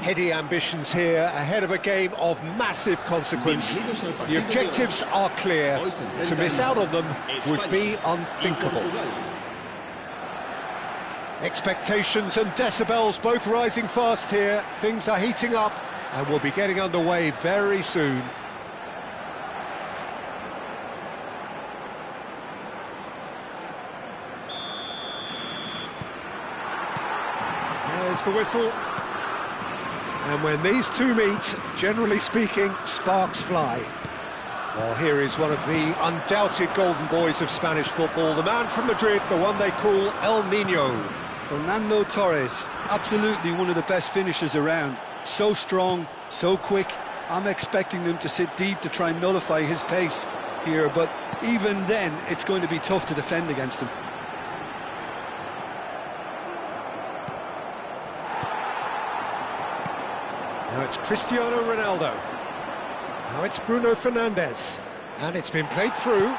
Heady ambitions here, ahead of a game of massive consequence. The objectives are clear. To miss out on them would be unthinkable. Expectations and decibels both rising fast here. Things are heating up and we'll be getting underway very soon. There's the whistle. And when these two meet, generally speaking, sparks fly. Well, here is one of the undoubted golden boys of Spanish football, the man from Madrid, the one they call El Niño. Fernando Torres, absolutely one of the best finishers around. So strong, so quick. I'm expecting them to sit deep to try and nullify his pace here, but even then, it's going to be tough to defend against him. Now it's Cristiano Ronaldo. Now it's Bruno Fernandes. And it's been played through.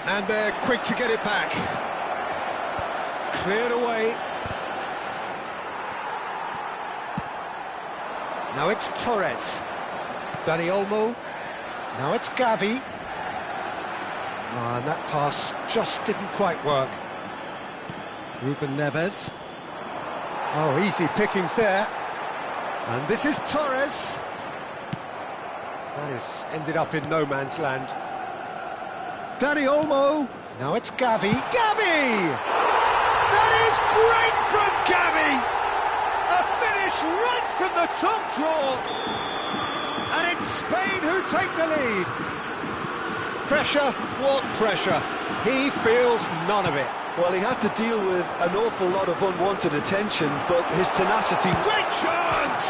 And they're quick to get it back. Cleared away. Now it's Torres. Dani Olmo. Now it's Gavi. And that pass just didn't quite work. Ruben Neves. Oh, easy pickings there. And this is Torres. That has ended up in no man's land. Dani Olmo. Now it's Gavi. Gavi! That is great from Gavi! A finish right from the top draw. And it's Spain who take the lead. Pressure? What pressure? He feels none of it. Well, he had to deal with an awful lot of unwanted attention, but his tenacity... Great chance!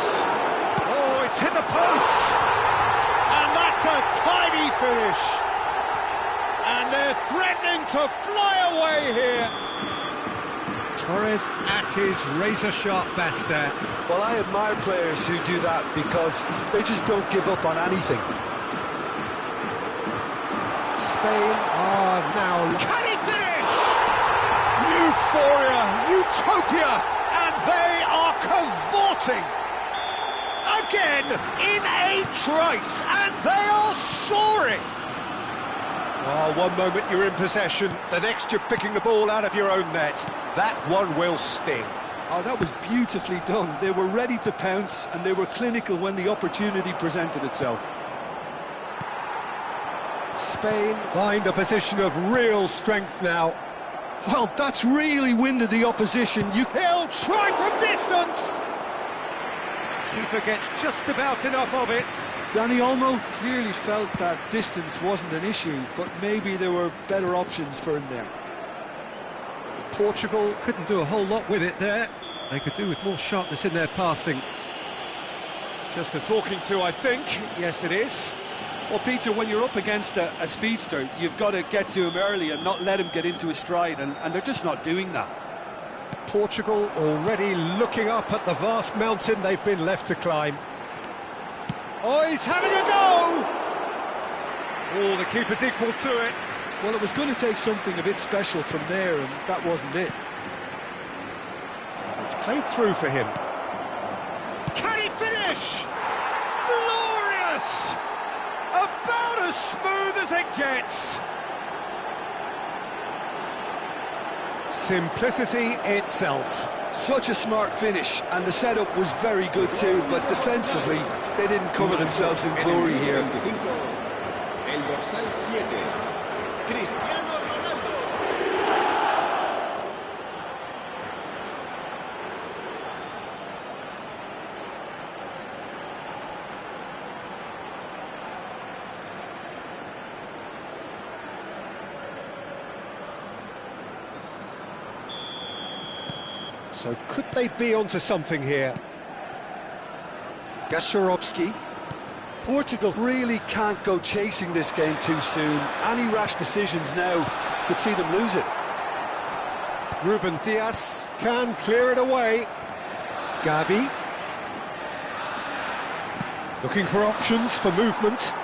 Oh, it's hit the post! And that's a tidy finish! And they're threatening to fly away here! Torres at his razor-sharp best there. Well, I admire players who do that because they just don't give up on anything. Spain are now... Can he finish? Euphoria, utopia, and they are cavorting again in a trice, and they are soaring. Oh, one moment you're in possession, the next you're picking the ball out of your own net. That one will sting. Oh, that was beautifully done. They were ready to pounce, and they were clinical when the opportunity presented itself. Spain find a position of real strength now. Well, that's really winded the opposition. He'll try from distance! Keeper gets just about enough of it. Dani Olmo clearly felt that distance wasn't an issue, but maybe there were better options for him there. Portugal couldn't do a whole lot with it there. They could do with more sharpness in their passing. Just a talking to, I think. Yes, it is. Well, Peter, when you're up against a speedster, you've got to get to him early and not let him get into his stride, and they're just not doing that. Portugal already looking up at the vast mountain they've been left to climb. Oh, he's having a go! Oh, the keeper's equal to it. Well, it was going to take something a bit special from there, and that wasn't it. It's played through for him. Can he finish? Glorious! About as smooth as it gets. Simplicity itself. Such a smart finish, and the setup was very good too, but defensively, they didn't cover themselves in glory here. El dorsal 7, Cristiano Ronaldo. So could they be onto something here? Gasharovski. Portugal really can't go chasing this game too soon. Any rash decisions now could see them lose it. Ruben Dias can clear it away. Gavi. Looking for options for movement.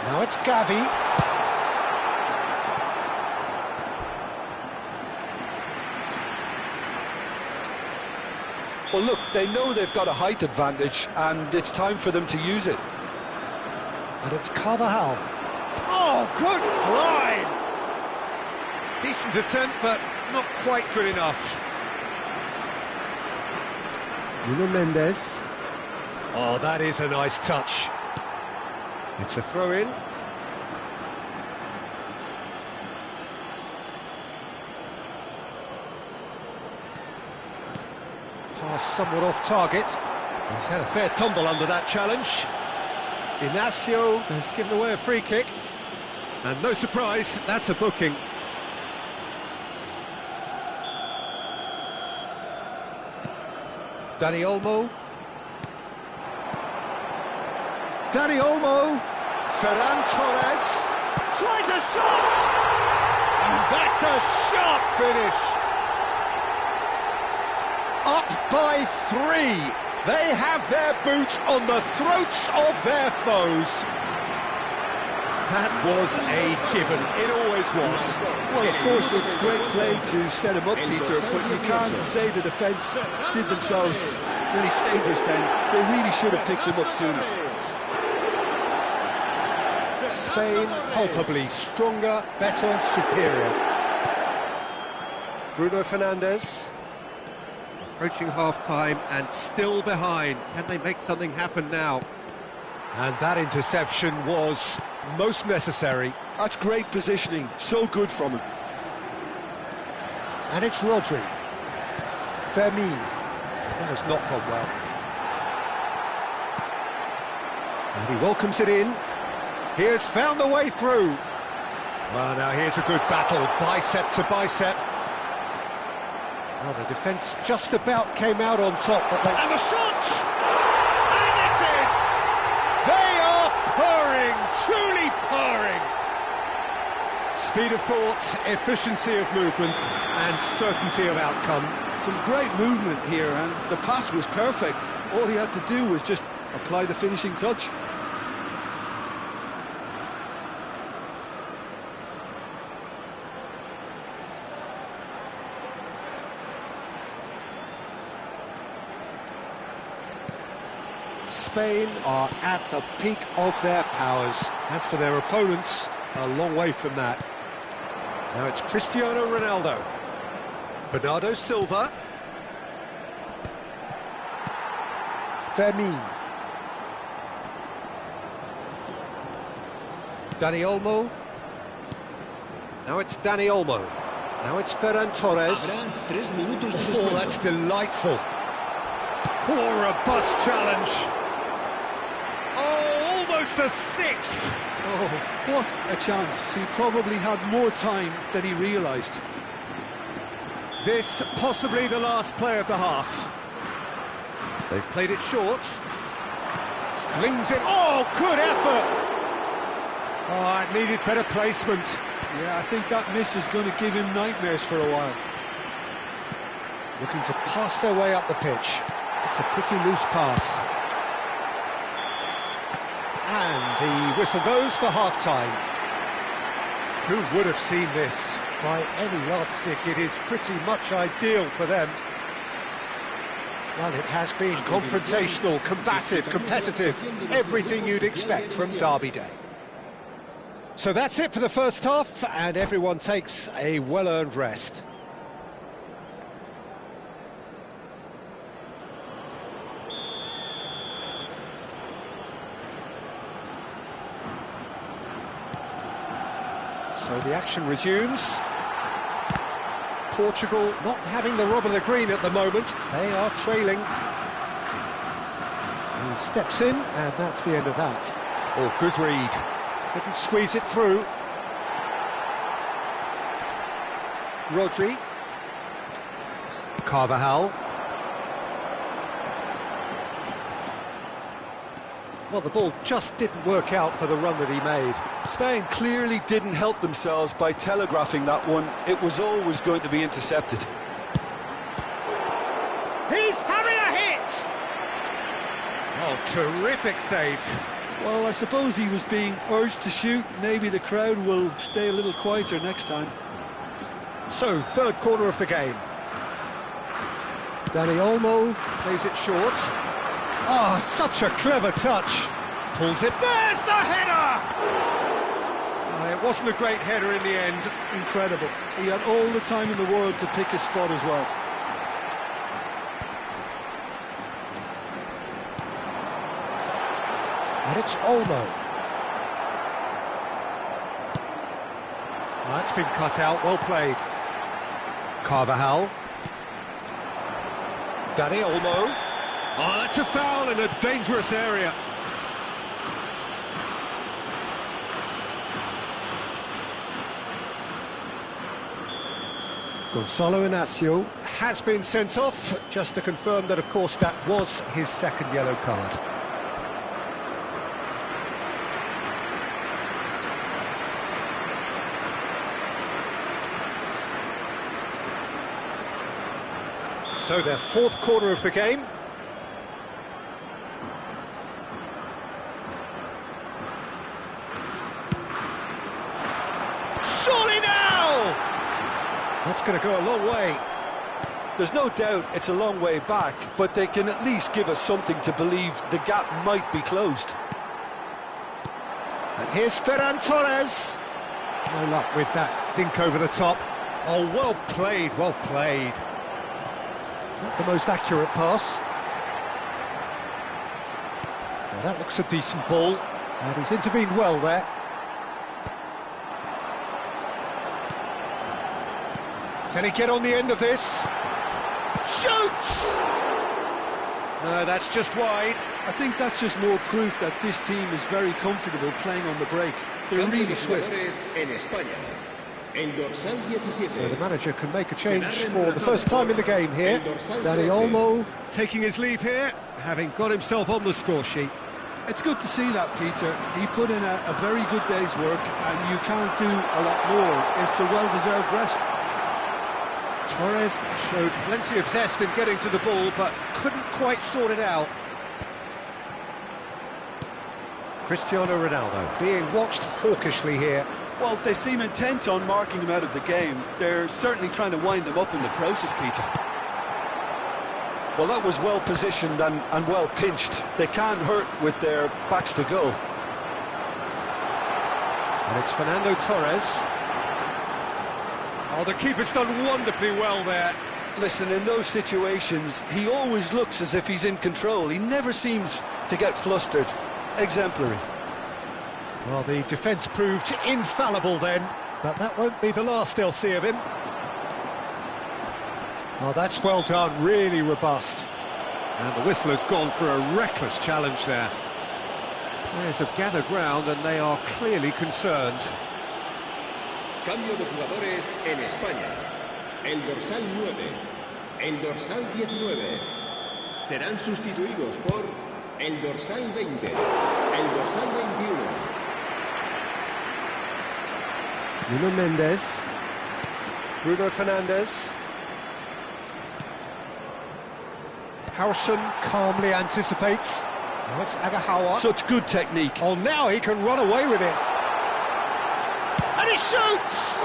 Now it's Gavi. Well, look, they know they've got a height advantage, and it's time for them to use it. And it's Carvajal. Oh, good climb! Decent attempt, but not quite good enough. Nuno Mendes. Oh, that is a nice touch. It's a throw-in. Pass somewhat off target. He's had a fair tumble under that challenge. Inacio has given away a free kick. And no surprise, that's a booking. Dani Olmo. Dani Olmo. Ferran Torres. Tries a shot! And that's a sharp finish. Up by 3. They have their boot on the throats of their foes. That was a given. It always was. Well, of course, it's great play to set him up, Peter, but you can't say the defence did themselves many favours then. They really should have picked him up sooner. Spain, palpably stronger, better, superior. Bruno Fernandes. Approaching half-time and still behind. Can they make something happen now? And that interception was most necessary. That's great positioning, so good from him. And it's Rodri. Fermin. That has not gone well. And he welcomes it in. He has found the way through. Well, now here's a good battle, bicep to bicep. Well, the defence just about came out on top, but they... And the shot! And it's in! They are purring, truly purring. Speed of thought, efficiency of movement, and certainty of outcome. Some great movement here, and the pass was perfect. All he had to do was just apply the finishing touch. Spain are at the peak of their powers. As for their opponents, a long way from that. Now it's Cristiano Ronaldo. Bernardo Silva. Fermin. Dani Olmo. Now it's Dani Olmo. Now it's Ferran Torres. Oh, that's delightful. Oh, robust challenge. Oh, almost a sixth. Oh, what a chance. He probably had more time than he realised. This possibly the last play of the half. They've played it short. Flings it. Oh, good effort. Oh, it needed better placement. Yeah, I think that miss is going to give him nightmares for a while. Looking to pass their way up the pitch. It's a pretty loose pass. And the whistle goes for half-time. Who would have seen this? By any yardstick, it is pretty much ideal for them. Well, it has been confrontational, combative, competitive, everything you'd expect from Derby Day. So that's it for the first half, and everyone takes a well-earned rest. So the action resumes. Portugal not having the rub of the green at the moment. They are trailing. He steps in, and that's the end of that. Oh, good read. Couldn't squeeze it through. Rodri. Carvajal. Well, the ball just didn't work out for the run that he made. Spain clearly didn't help themselves by telegraphing that one. It was always going to be intercepted. He's having a hit! Oh, terrific save. Well, I suppose he was being urged to shoot. Maybe the crowd will stay a little quieter next time. So, third corner of the game. Dani Olmo plays it short. Oh, such a clever touch. Pulls it. There's the header! It wasn't a great header in the end. Incredible. He had all the time in the world to pick his spot as well. And it's Olmo. That's been cut out, well played. Carvajal. Dani Olmo. Oh, that's a foul in a dangerous area. Gonzalo Inacio has been sent off, just to confirm that, of course, that was his second yellow card. So their fourth quarter of the game. Surely now! That's going to go a long way. There's no doubt it's a long way back, but they can at least give us something to believe the gap might be closed. And here's Ferran Torres. No luck with that dink over the top. Oh, well played, well played. Not the most accurate pass. Well, that looks a decent ball, and he's intervened well there. Can he get on the end of this? Shoots! No, that's just wide. I think that's just more proof that this team is very comfortable playing on the break. They're really swift. So the manager can make a change for the first time in the game here. Dani Olmo taking his leave here, having got himself on the score sheet. It's good to see that, Peter. He put in a very good day's work, and you can't do a lot more. It's a well-deserved rest. Torres showed plenty of zest in getting to the ball, but couldn't quite sort it out. Cristiano Ronaldo being watched hawkishly here. Well, they seem intent on marking him out of the game. They're certainly trying to wind him up in the process, Peter. Well, that was well positioned and well pinched. They can't hurt with their backs to goal. And it's Fernando Torres. Oh, the keeper's done wonderfully well there. Listen, in those situations, he always looks as if he's in control. He never seems to get flustered. Exemplary. Well, the defence proved infallible then, but that won't be the last they'll see of him. Oh, that's well done, really robust. And the whistle has gone for a reckless challenge there. Players have gathered round and they are clearly concerned. Cambio de jugadores en España. El dorsal 9, el dorsal 19 serán sustituidos por el dorsal 20, el dorsal 21. Nuno Mendes, Bruno Fernandes. Howson calmly anticipates. Now it's Agahawa. Such good technique. Oh, now he can run away with it. And he shoots!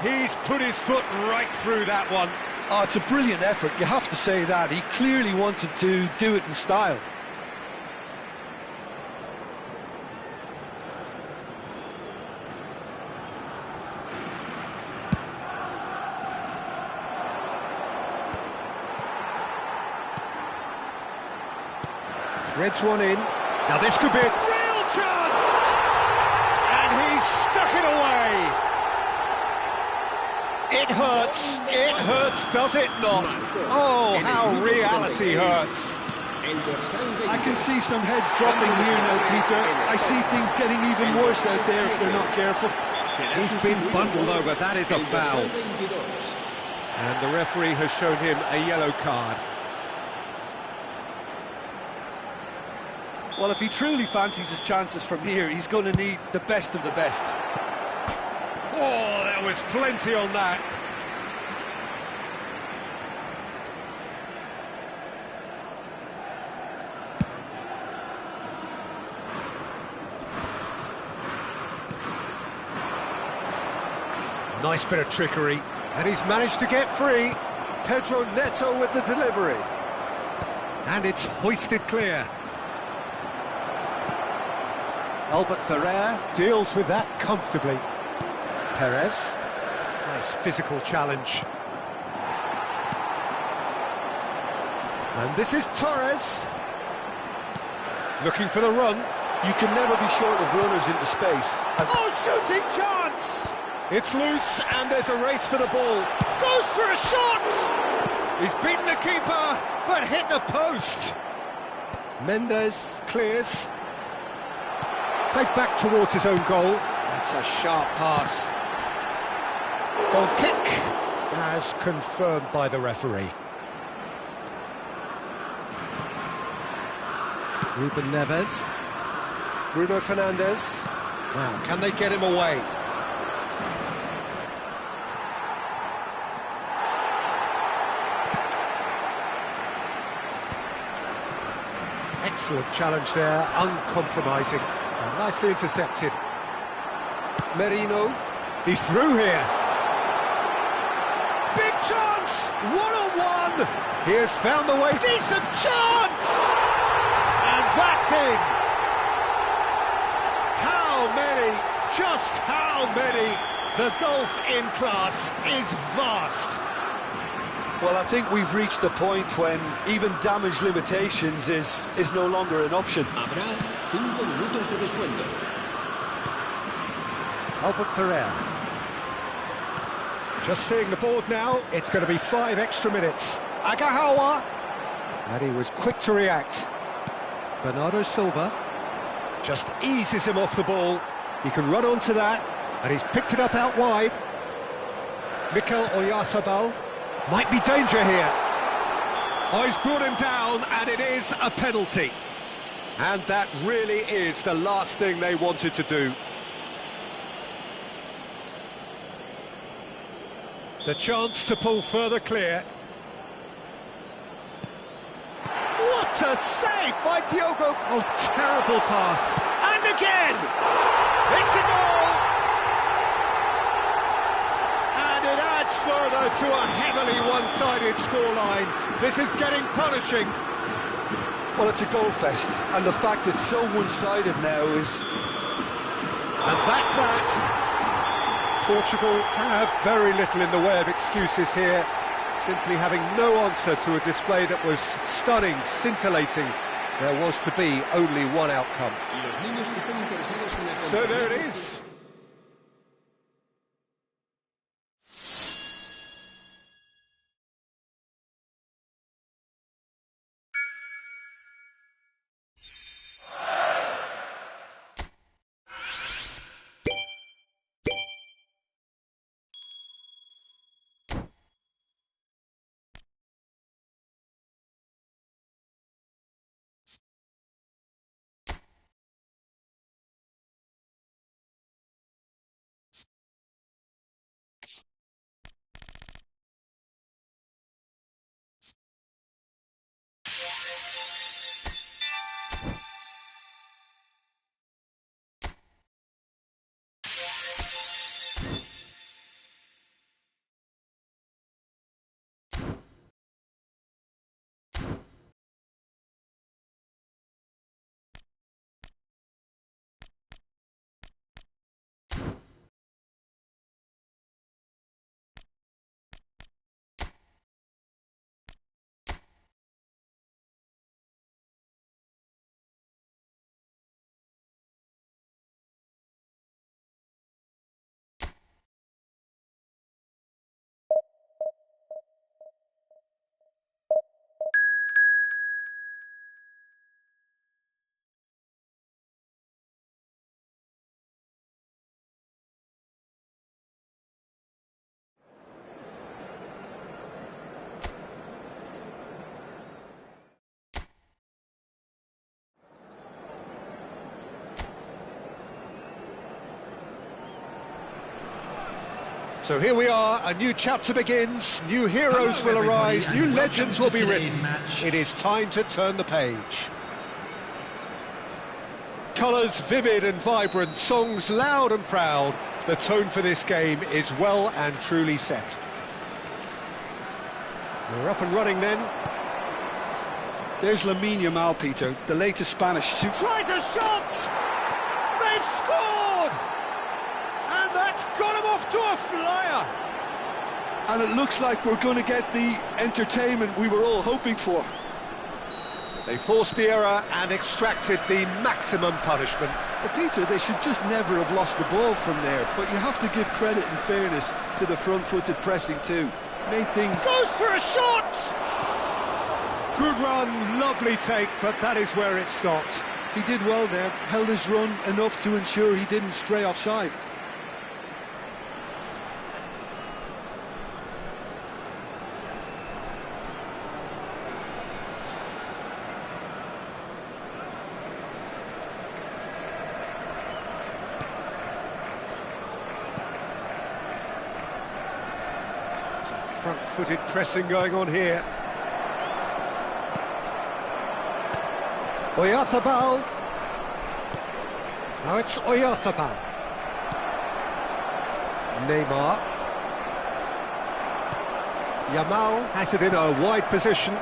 He's put his foot right through that one. Oh, it's a brilliant effort, you have to say that. He clearly wanted to do it in style. Threads one in. Now this could be a real chance! And he's stuck it away! It hurts, does it not? Oh, how reality hurts. I can see some heads dropping here now, Peter. I see things getting even worse out there if they're not careful. He's been bundled over, that is a foul. And the referee has shown him a yellow card. Well, if he truly fancies his chances from here, he's going to need the best of the best. Oh, there was plenty on that. Nice bit of trickery, and he's managed to get free. Pedro Neto with the delivery. And it's hoisted clear. Albert Ferrer deals with that comfortably. Perez. Nice physical challenge. And this is Torres. Looking for the run. You can never be short of runners into space. Oh, shooting chance! It's loose and there's a race for the ball. Goes for a shot! He's beaten the keeper, but hit the post. Mendes clears. Played back towards his own goal. That's a sharp pass. Goal kick, as confirmed by the referee. Ruben Neves. Bruno Fernandes. Now, can they get him away? Excellent challenge there, uncompromising. And nicely intercepted. Merino. He's through here. Big chance! One-on-one! He has found the way. Decent chance! And that's in! How many? Just how many? The gulf in class is vast. Well, I think we've reached the point when even damage limitations is no longer an option. Habrá 5 minutos de descuento. Albert Ferrer. Just seeing the board now, it's going to be 5 extra minutes. Agahawa. And he was quick to react. Bernardo Silva just eases him off the ball. He can run onto that, and he's picked it up out wide. Mikel Oyarzabal. Might be danger here. Oh, he's brought him down, and it is a penalty. And that really is the last thing they wanted to do. The chance to pull further clear. What a save by Diogo! Oh, terrible pass. And again! It's a goal! And it adds further to a heavily one-sided scoreline. This is getting punishing. Well, it's a goal fest, and the fact it's so one-sided now is... And that's that. Portugal have very little in the way of excuses here, simply having no answer to a display that was stunning, scintillating. There was to be only one outcome. So there it is. So here we are, a new chapter begins, new heroes will arise, new legends will be written. It is time to turn the page. Colours vivid and vibrant, songs loud and proud. The tone for this game is well and truly set. We're up and running then. There's Lamine Yamal, Peter, the latest Spanish super. Tries a shot! They've scored! And that's got him off to a flyer! And it looks like we're going to get the entertainment we were all hoping for. They forced the error and extracted the maximum punishment. But Peter, they should just never have lost the ball from there. But you have to give credit and fairness to the front-footed pressing too. Made things... Goes for a shot! Good run, lovely take, but that is where it stopped. He did well there, held his run enough to ensure he didn't stray offside. Front-footed pressing going on here. Oyarzabal. Now it's Oyarzabal. Neymar. Yamal has it in a wide position.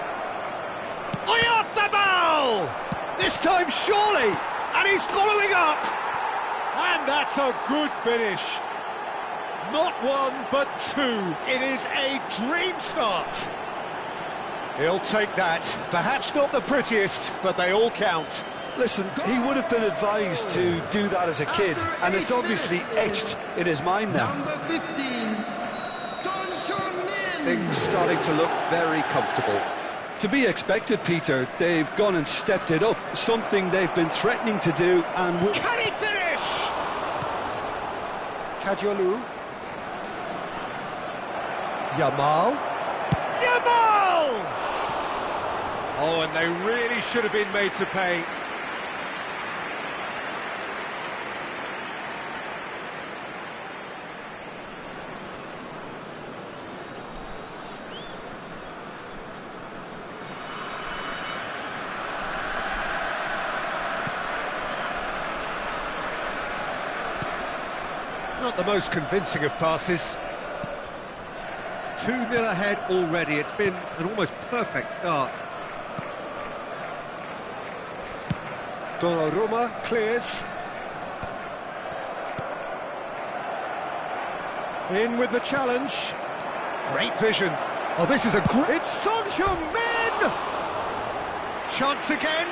Oyarzabal! This time surely! And he's following up! And that's a good finish. Not one, but two. It is a dream start. He'll take that. Perhaps not the prettiest, but they all count. Listen, he would have been advised to do that as a kid, and it's obviously etched in his mind now. Number 15, Things starting to look very comfortable. To be expected, Peter. They've gone and stepped it up, something they've been threatening to do, and will... Can he finish? Kajolu. Yamal. Yamal! Oh, and they really should have been made to pay. Not the most convincing of passes. 2-0 ahead already. It's been an almost perfect start. Donnarumma clears. In with the challenge. Great vision. Oh, this is a great... It's Son Heung-min! Chance again.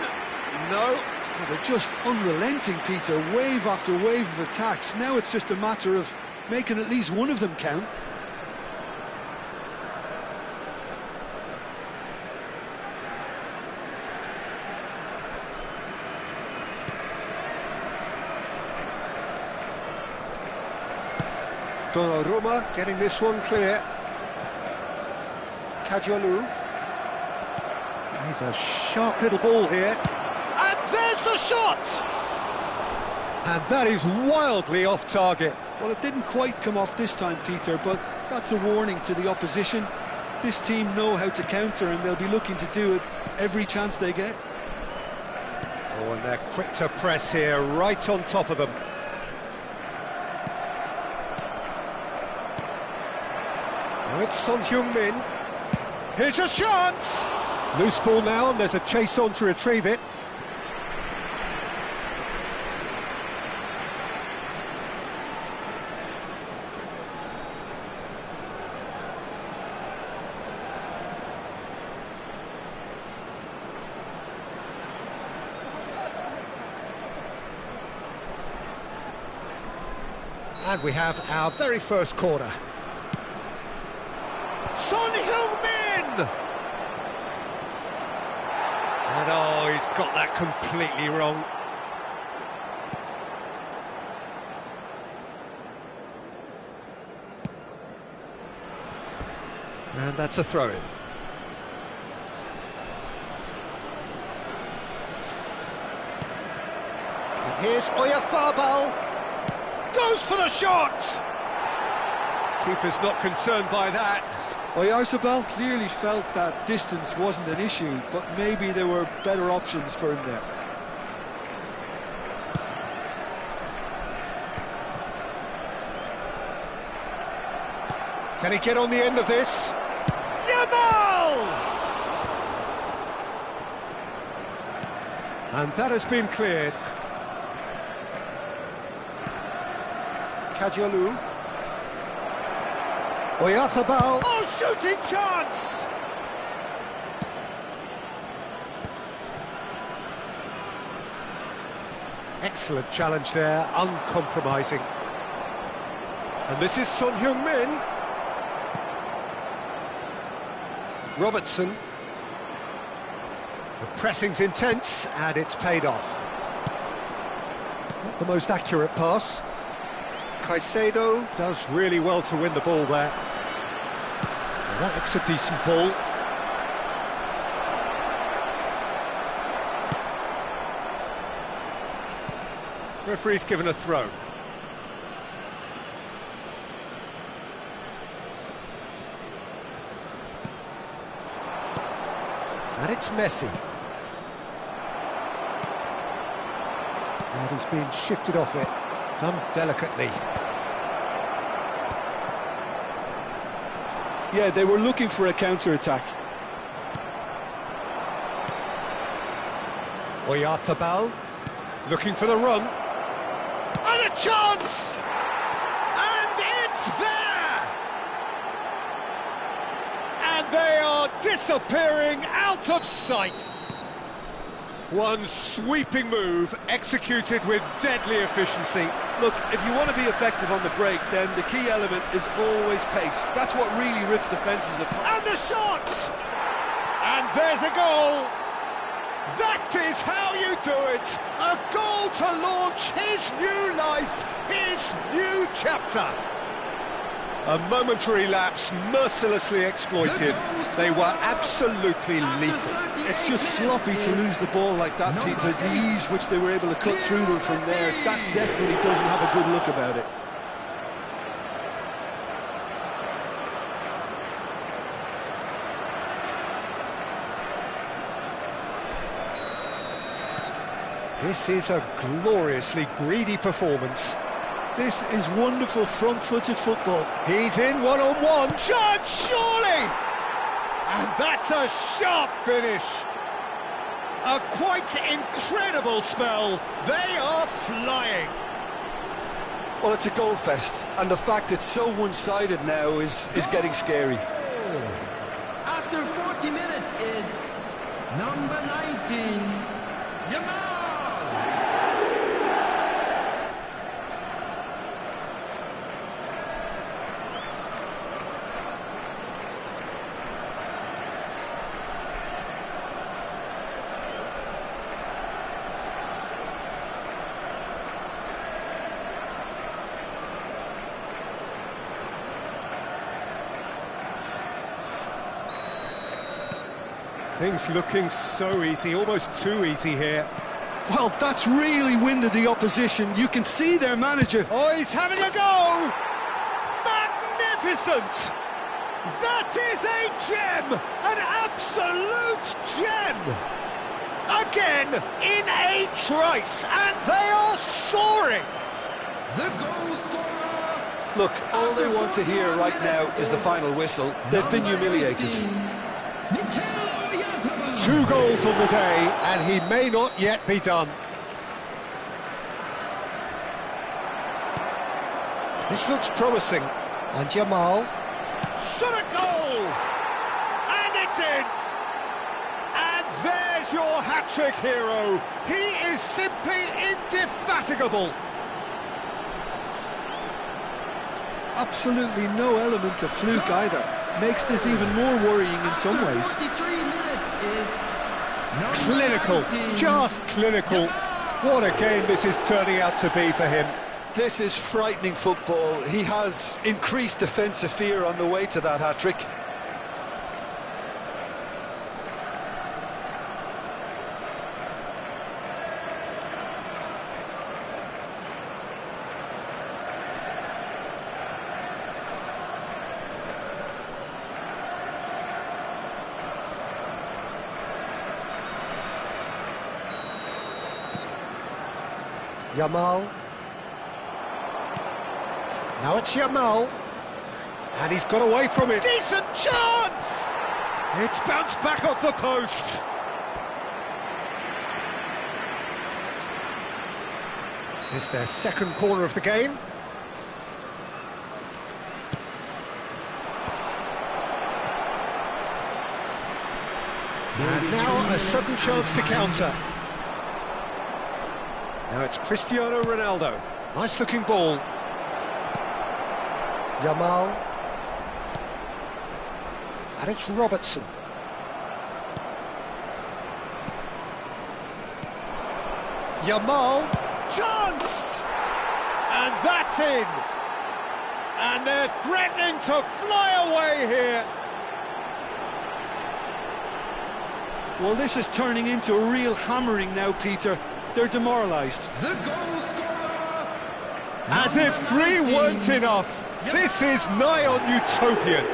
No. Well, they're just unrelenting, Peter. Wave after wave of attacks. Now it's just a matter of making at least one of them count. Donnarumma getting this one clear. Kajolu. He's a sharp little ball here. And there's the shot! And that is wildly off target. Well, it didn't quite come off this time, Peter, but that's a warning to the opposition. This team know how to counter, and they'll be looking to do it every chance they get. Oh, and they're quick to press here, right on top of them. Now it's Son Heung-min. Here's a chance! Loose ball now, and there's a chase on to retrieve it. And we have our very first corner. Son Heung-min! And oh, he's got that completely wrong. And that's a throw-in. And here's Oyarzabal. Goes for the shot! Keeper's not concerned by that. Oyarzabal clearly felt that distance wasn't an issue, but maybe there were better options for him there. Can he get on the end of this? Yamal! And that has been cleared. Kajolu. Oyarzabal. Oh, shooting chance! Excellent challenge there, uncompromising. And this is Son Heung-min. Robertson. The pressing's intense, and it's paid off. Not the most accurate pass. Caicedo does really well to win the ball there. Well, that looks a decent ball. Referee's given a throw. And it's Messi. And he's been shifted off it, done delicately. Yeah, they were looking for a counter-attack. Oyarzabal, looking for the run. And a chance! And it's there! And they are disappearing out of sight. One sweeping move, executed with deadly efficiency. Look, if you want to be effective on the break, then the key element is always pace. That's what really rips defences apart. And the shot! And there's a goal! That is how you do it! A goal to launch his new life, his new chapter. A momentary lapse mercilessly exploited. They were absolutely lethal. It's just sloppy to lose the ball like that, Peter. The ease which they were able to cut through them from there, that definitely doesn't have a good look about it. This is a gloriously greedy performance. This is wonderful front-footed football. He's in one-on-one. Chance, surely! And that's a sharp finish. A quite incredible spell. They are flying. Well, it's a goal fest, and the fact it's so one-sided now is getting scary. After 40 minutes is number 19, Yamal. Things looking so easy, almost too easy here. Well, that's really winded the opposition. You can see their manager. Oh, he's having a go! Magnificent! That is a gem! An absolute gem! Again, in a trice, and they are soaring! The goal scorer. Look, all they want to hear right now is the final whistle. They've been humiliated. 2 goals on the day, and he may not yet be done. This looks promising. And Yamal. Shot a goal! And it's in! And there's your hat-trick hero. He is simply indefatigable. Absolutely no element of fluke either. Makes this even more worrying in some ways. 43 minutes is Clinical, 19. just clinical. What a game this is turning out to be for him. This is frightening football. He has increased defensive fear on the way to that hat-trick. Yamal. Now it's Yamal. And he's got away from it. Decent chance! It's bounced back off the post. It's their second corner of the game. And now a sudden chance to counter. Now it's Cristiano Ronaldo. Nice looking ball. Yamal. And it's Robertson. Yamal. Chance! And that's in! And they're threatening to fly away here. Well, this is turning into a real hammering now, Peter. They're demoralised. The goal scorer! As if 3 weren't enough. This is nigh on utopian.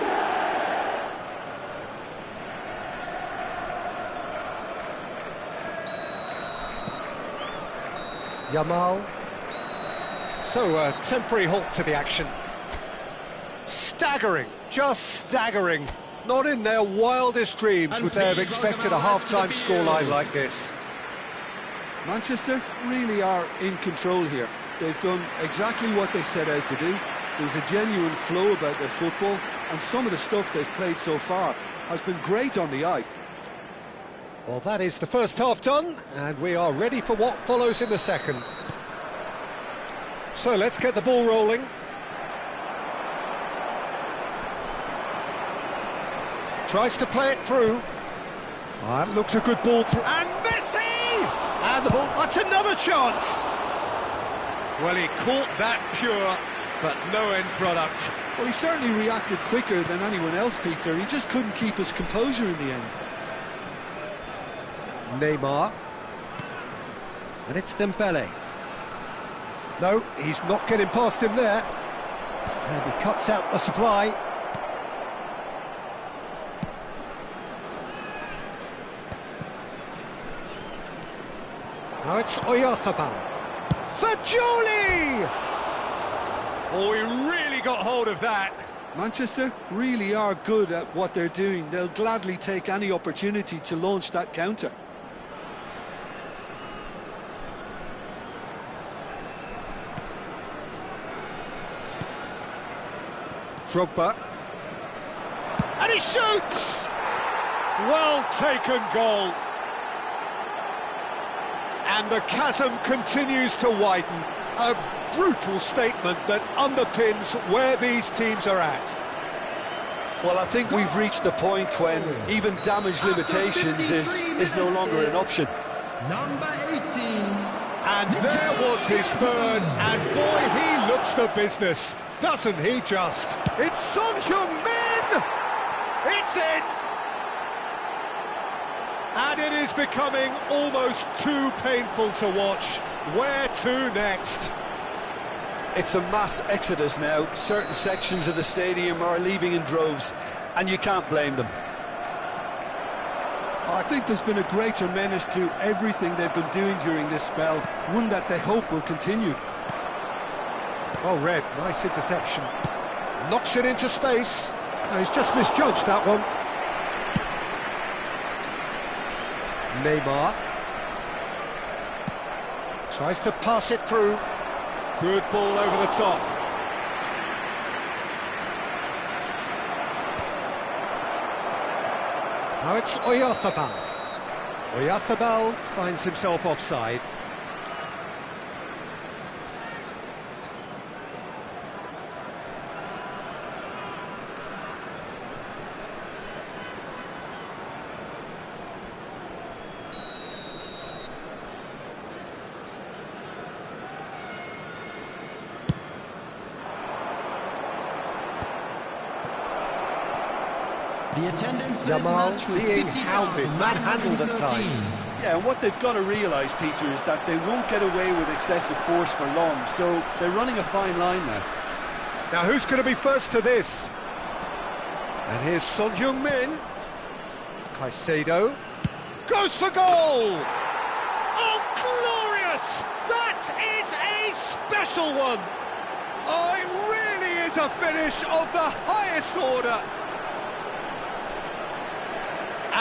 Yamal. So, a temporary halt to the action. Staggering, just staggering. Not in their wildest dreams would they have expected a half-time scoreline like this. Manchester really are in control here. They've done exactly what they set out to do. There's a genuine flow about their football, and some of the stuff they've played so far has been great on the eye. Well, that is the first half done, and we are ready for what follows in the second. So let's get the ball rolling. Tries to play it through. That looks a good ball through. And Messi! And the ball, that's another chance! Well, he caught that pure, but no end product. Well, he certainly reacted quicker than anyone else, Peter. He just couldn't keep his composure in the end. Neymar. And it's Dembele. No, he's not getting past him there. And he cuts out the supply. Now it's Oyarzabal. Fajoli! Oh, he really got hold of that. Manchester really are good at what they're doing. They'll gladly take any opportunity to launch that counter. Drogba. And he shoots! Well taken goal. And the chasm continues to widen. A brutal statement that underpins where these teams are at. Well, I think we've reached the point when even damage limitations is no longer an option. Number 18. And there was his third, and boy, he looks the business, doesn't he just? It's Son Heung-min! It's in! And it is becoming almost too painful to watch. Where to next? It's a mass exodus now. Certain sections of the stadium are leaving in droves, and you can't blame them. I think there's been a greater menace to everything they've been doing during this spell, one that they hope will continue. Well read, nice interception. Knocks it into space. No, he's just misjudged that one. Neymar. Tries to pass it through. Good ball over the top. Now it's Oyarzabal. Oyarzabal finds himself offside. The attendance for this Yamal match was being 50,000, hounded, manhandled at times. Yeah, and what they've got to realise, Peter, is that they won't get away with excessive force for long, so they're running a fine line now. Now who's going to be first to this? And here's Son Heung-min. Caicedo. Goes for goal! Oh, glorious! That is a special one! Oh, it really is a finish of the highest order!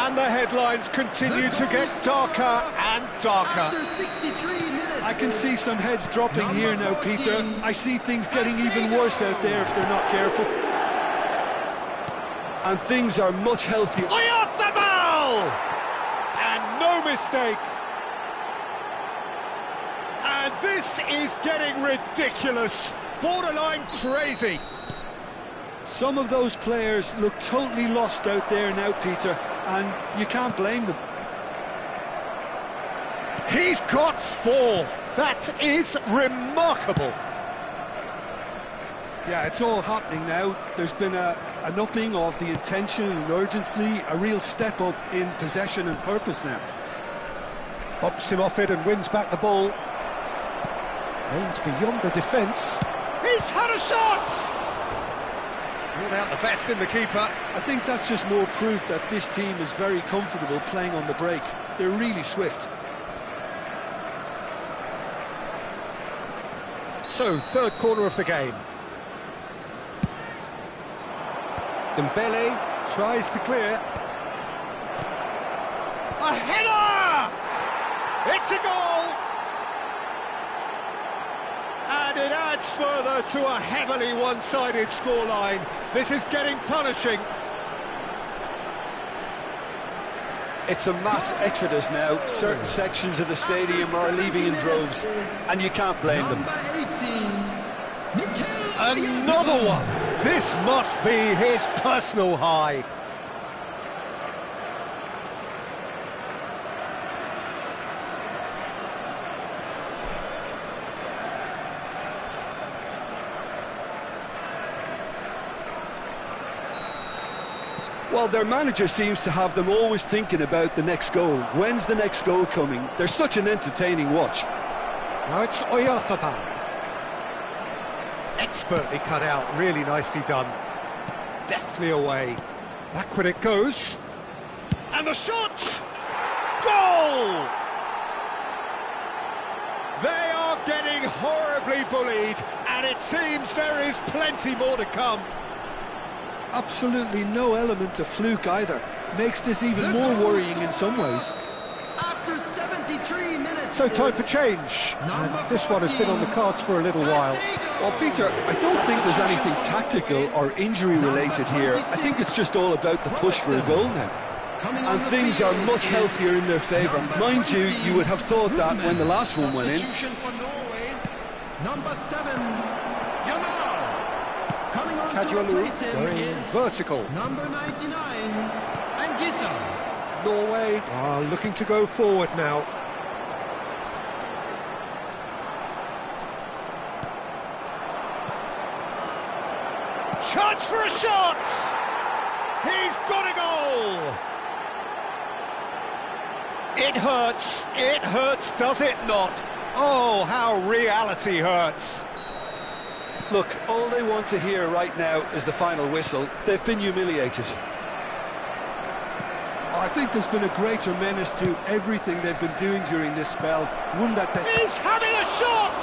And the headlines continue to get darker and darker. After 63 minutes. I can see some heads dropping here now, Peter. I see things getting even worse out there if they're not careful. And things are much healthier. Oyarzabal! And no mistake. And this is getting ridiculous, borderline crazy. Some of those players look totally lost out there now, Peter, and you can't blame them. He's got 4. That is remarkable. Yeah, it's all happening now. There's been an upping of the intention and urgency, a real step up in possession and purpose now. Bumps him off it and wins back the ball. Aims beyond the defence. He's had a shot! Ruled out the best in the keeper. I think that's just more proof that this team is very comfortable playing on the break. They're really swift. So, third corner of the game. Dembele tries to clear. A header! It's a goal! And it adds further to a heavily one-sided scoreline. This is getting punishing. It's a mass exodus now. Certain sections of the stadium are leaving in droves, and you can't blame them. Another one! This must be his personal high. Well, their manager seems to have them always thinking about the next goal. When's the next goal coming? They're such an entertaining watch. Now it's Oyarzabal. Expertly cut out, really nicely done. Deftly away. Backward it goes. And the shot! Goal! They are getting horribly bullied, and it seems there is plenty more to come. Absolutely no element of fluke either. Makes this even more worrying in some ways. After 73 minutes. So time for change. And this one has been on the cards for a little while. Well, Peter, I don't think there's anything tactical or injury-related here. I think it's just all about the push for a goal now. And things are much healthier in their favour. Mind you, you would have thought that when the last one went in. Number 7. Kajolu going vertical. Number 99, Anguissa. Norway are looking to go forward now. Chance for a shot! He's got a goal! It hurts, does it not? Oh, how reality hurts. Look, all they want to hear right now is the final whistle. They've been humiliated. I think there's been a greater menace to everything they've been doing during this spell. One that they... He's having a shot!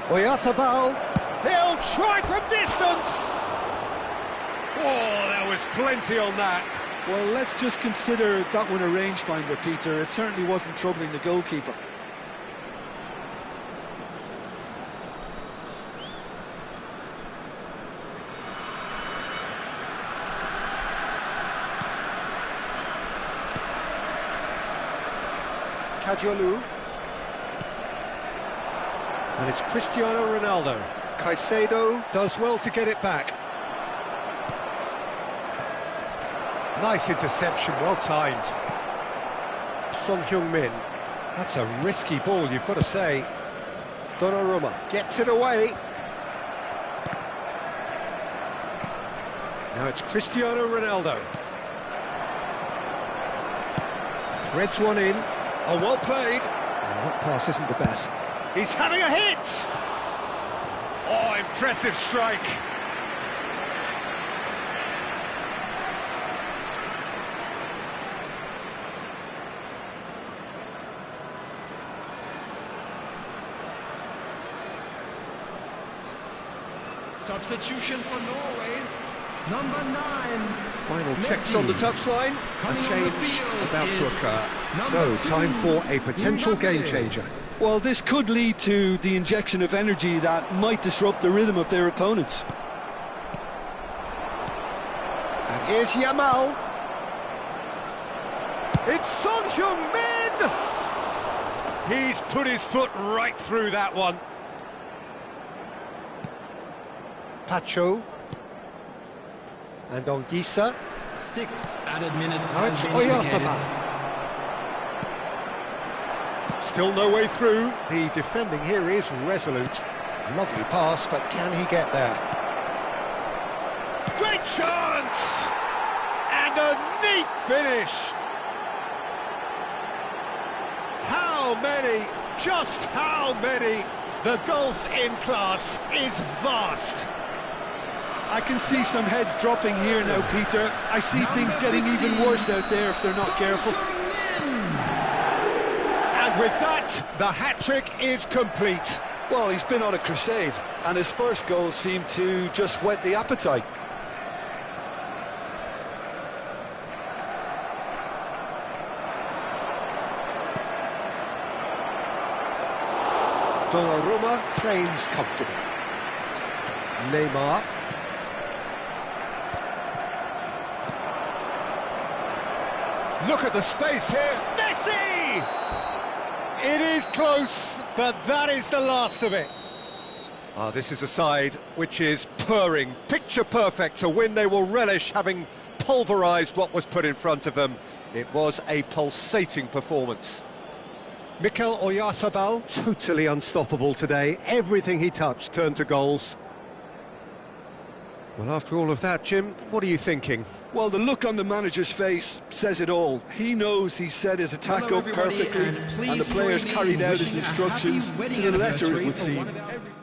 Oyarzabal, he'll try from distance! Oh, there was plenty on that. Well, let's just consider that one a rangefinder, Peter. It certainly wasn't troubling the goalkeeper. Kajolu. And it's Cristiano Ronaldo. Caicedo does well to get it back. Nice interception, well timed. Son Heung-min. That's a risky ball, you've got to say. Donnarumma gets it away. Now it's Cristiano Ronaldo. Threads one in. Oh, well played. Oh, that pass isn't the best. He's having a hit! Oh, impressive strike. Substitution for Norway. Number 9. Final checks on the touchline. A change about to occur. So, time for a potential game changer. Well, this could lead to the injection of energy that might disrupt the rhythm of their opponents. And here's Yamal. It's Son Heung-min! He's put his foot right through that one. Pacho. And Ongisa. 6 added minutes. Now it's has been indicated. Oyarzabal. Still no way through. The defending here is resolute. Lovely pass, but can he get there? Great chance! And a neat finish! How many? Just how many? The golf in class is vast. I can see some heads dropping here now, Peter. I see things getting even worse out there if they're not careful. And with that, the hat-trick is complete. Well, he's been on a crusade, and his first goal seemed to just whet the appetite. Donnarumma claims comfortably. Neymar. Look at the space here. Messi! It is close, but that is the last of it. This is a side which is purring, picture perfect, to win they will relish, having pulverised what was put in front of them. It was a pulsating performance. Mikel Oyarzabal, totally unstoppable today. Everything he touched turned to goals. Well, after all of that, Jim, what are you thinking? Well, the look on the manager's face says it all. He knows he set his attack Hello, up everybody, perfectly, and the please players join me carried in out his wishing a instructions happy to the letter, it wedding would anniversary seem. for one of our-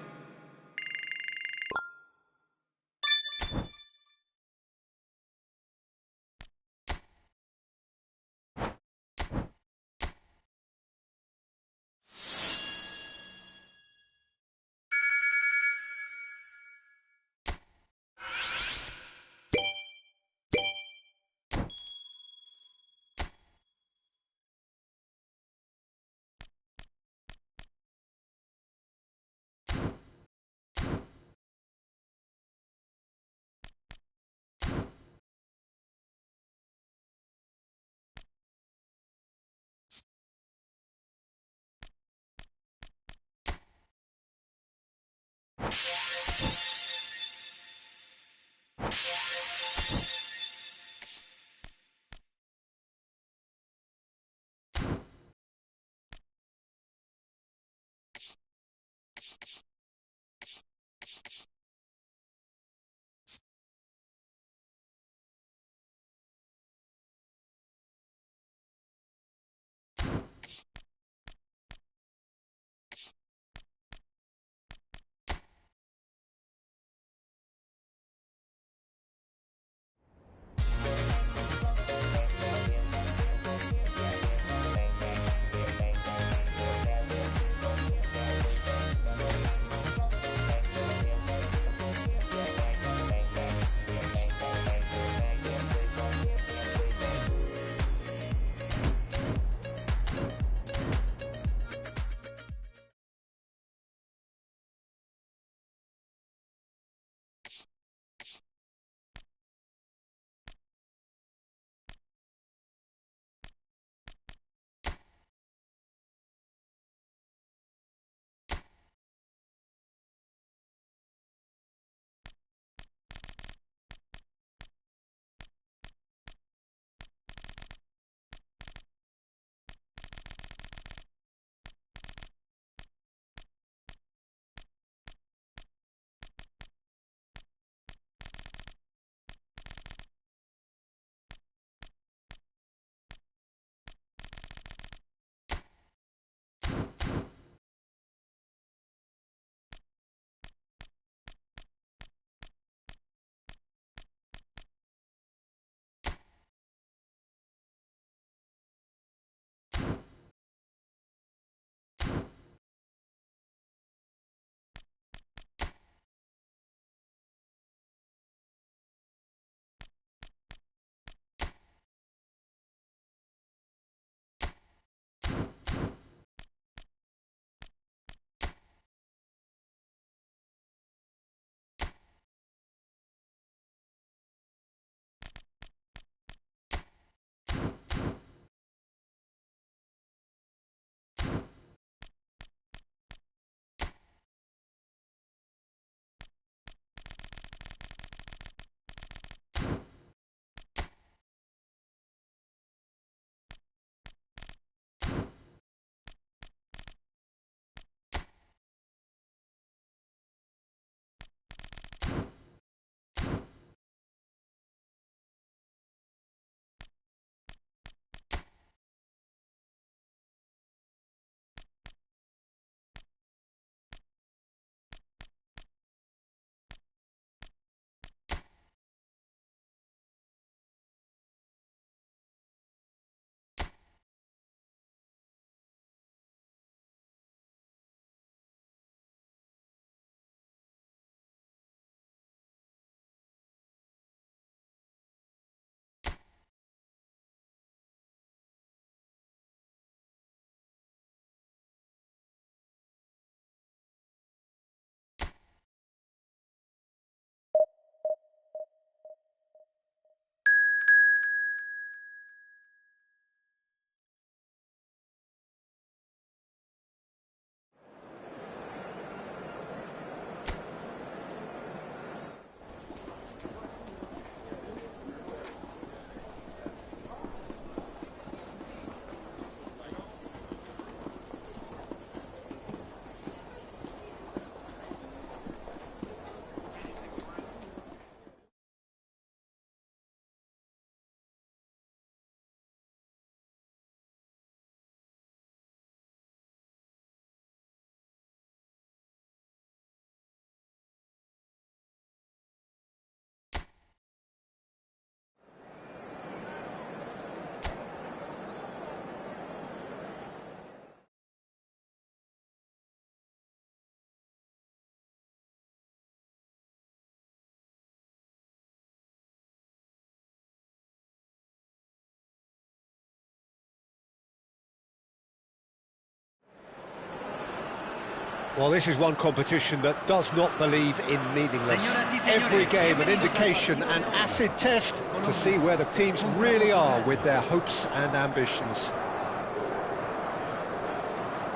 Well, this is one competition that does not believe in meaningless. Every game an indication, an acid test to see where the teams really are with their hopes and ambitions.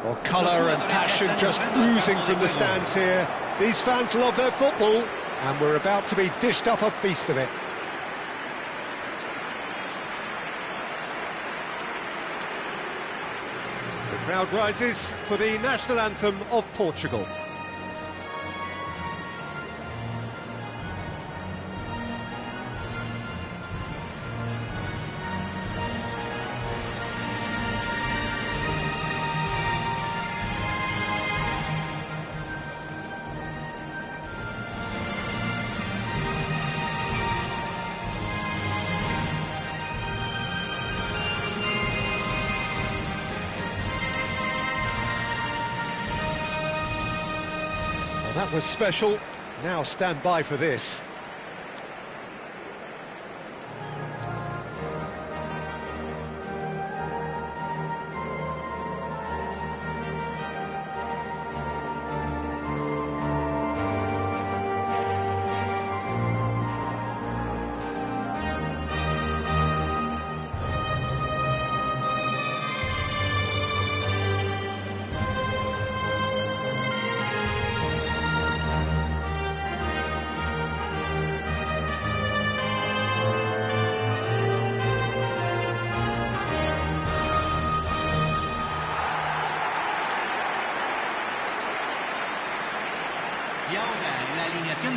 Well, colour and passion just oozing from the stands here. These fans love their football, and we're about to be dished up a feast of it. The crowd rises for the national anthem of Portugal. Well, that was special. Now stand by for this.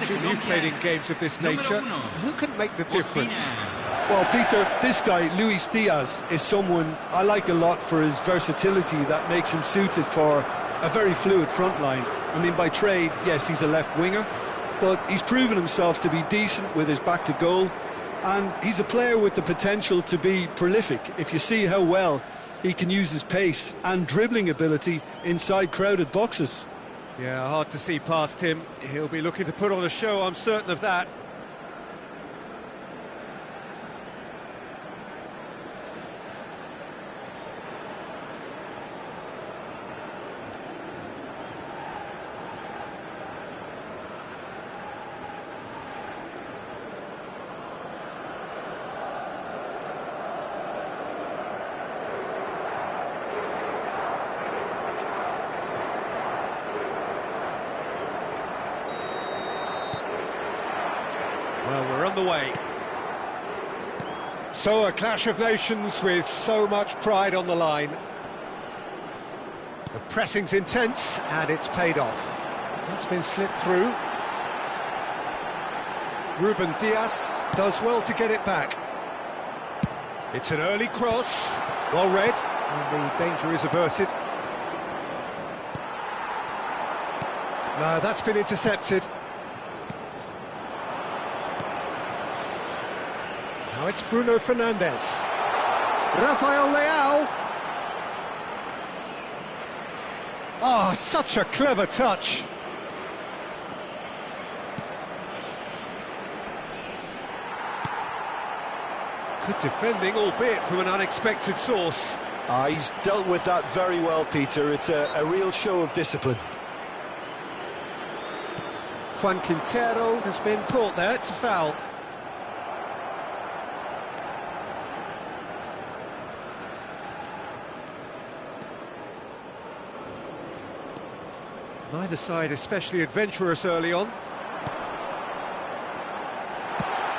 Jim, you've played in games of this nature. Who can make the difference? Well, Peter, this guy, Luis Diaz, is someone I like a lot for his versatility that makes him suited for a very fluid front line. I mean, by trade, yes, he's a left winger, but he's proven himself to be decent with his back to goal, and he's a player with the potential to be prolific if you see how well he can use his pace and dribbling ability inside crowded boxes. Yeah, hard to see past him. He'll be looking to put on a show, I'm certain of that. Well, we're on the way. So a clash of nations with so much pride on the line. The pressing's intense and it's paid off. It's been slipped through. Ruben Diaz does well to get it back. It's an early cross, well read, and the danger is averted. No, that's been intercepted. Now it's Bruno Fernandes. Rafael Leao. Oh, such a clever touch. Good defending, albeit from an unexpected source. He's dealt with that very well, Peter. It's a real show of discipline. Juan Quintero has been caught there, it's a foul. Neither side especially adventurous early on.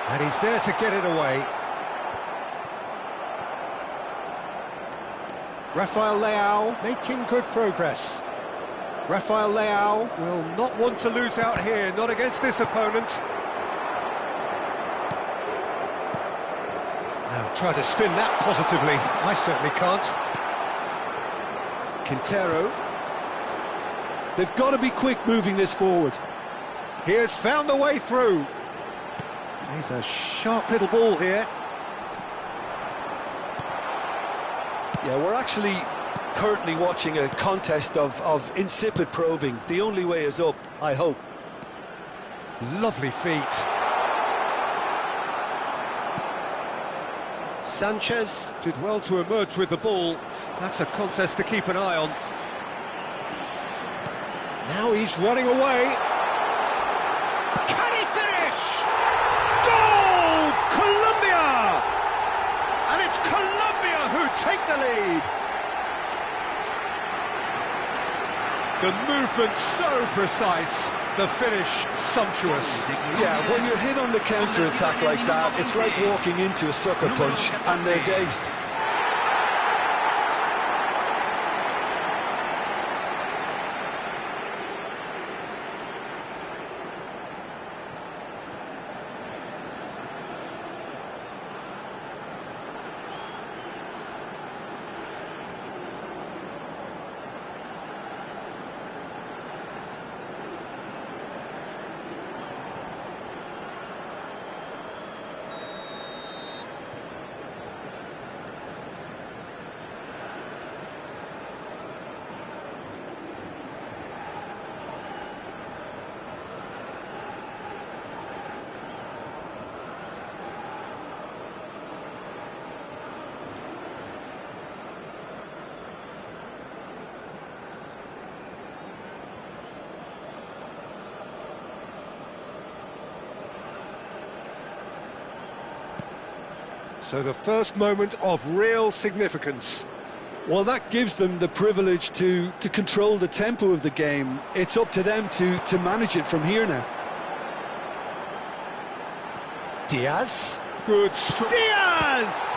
And he's there to get it away. Rafael Leao making good progress. Rafael Leao will not want to lose out here, not against this opponent. Now try to spin that positively. I certainly can't. Quintero. They've got to be quick moving this forward. He has found the way through. He's a sharp little ball here. Yeah, we're actually currently watching a contest of insipid probing. The only way is up, I hope. Lovely feet. Sanchez did well to emerge with the ball. That's a contest to keep an eye on. Now he's running away. Can he finish? Goal! Colombia! And it's Colombia who take the lead. The movement so precise, the finish sumptuous. Yeah, when you're hit on the counter-attack like that, it's like walking into a sucker punch and they're dazed. So the first moment of real significance. Well, that gives them the privilege to control the tempo of the game. It's up to them to manage it from here now. Diaz. Good Diaz!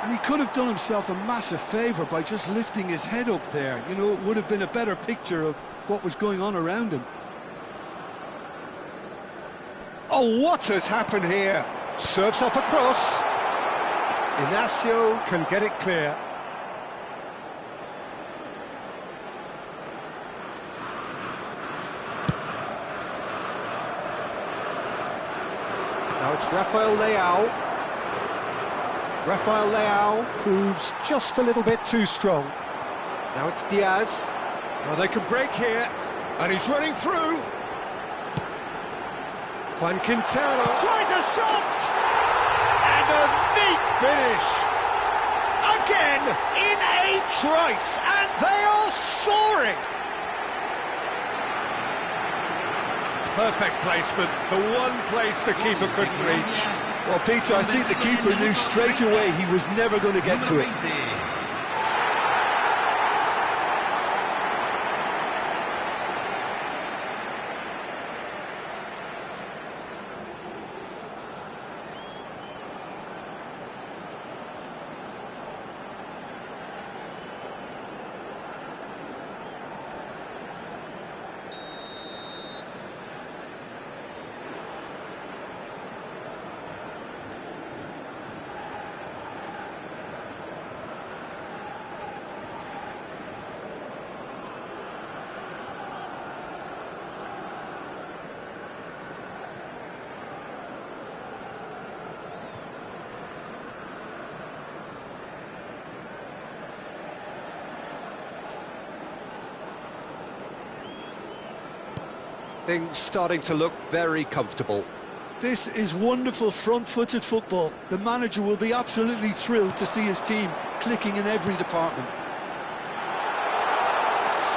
And he could have done himself a massive favour by just lifting his head up there. You know, it would have been a better picture of what was going on around him. Oh, what has happened here? Serves up across. Inacio can get it clear. Now it's Rafael Leao. Rafael Leao proves just a little bit too strong. Now it's Diaz. Now they can break here. And he's running through. Juan Quintero tries a shot! And a neat finish! Again, in a trice, and they are soaring! Perfect placement, the one place the keeper couldn't reach. Well, Peter, I think the keeper knew straight away he was never going to get to it. Things starting to look very comfortable. This is wonderful front-footed football. The manager will be absolutely thrilled to see his team clicking in every department.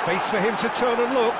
Space for him to turn and look.